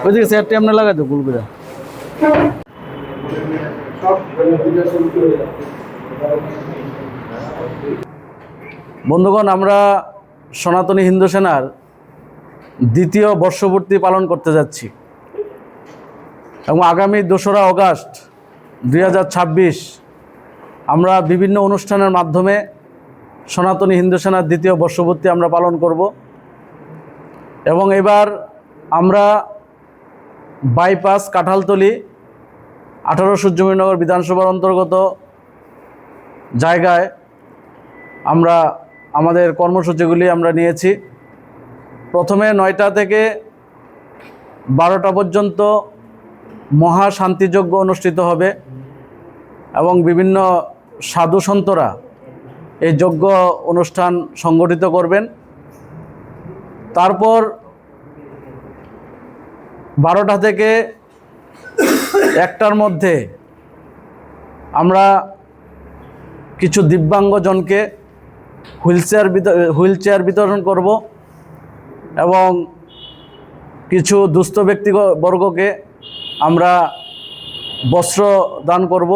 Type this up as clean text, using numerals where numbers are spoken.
ওইদিকে চেয়ারটি আমরা লাগাই দেবো গুল করে। বন্ধুগণ, আমরা সনাতনী হিন্দু সেনার দ্বিতীয় বর্ষপূর্তি পালন করতে যাচ্ছি এবং আগামী 2রা অগাস্ট 2026 আমরা বিভিন্ন অনুষ্ঠানের মাধ্যমে সনাতনী হিন্দু সেনার দ্বিতীয় বর্ষপূর্তি আমরা পালন করব এবং এবার আমরা বাইপাস কাঁঠালতলী 18 সূর্যমণিনগর বিধানসভার অন্তর্গত জায়গায় আমরা আমাদের কর্মসূচিগুলি আমরা নিয়েছি। প্রথমে 9টা থেকে 12টা পর্যন্ত মহা শান্তিযজ্ঞ অনুষ্ঠিত হবে এবং বিভিন্ন সাধু সন্তরা এই যজ্ঞ অনুষ্ঠান সংগঠিত করবেন। তারপর 12টা থেকে 1টার মধ্যে আমরা কিছু দিব্যাঙ্গজনকে হুইলচেয়ার বিতরণ করব এবং কিছু দুস্থ ব্যক্তিবর্গকে আমরা বস্ত্র দান করব।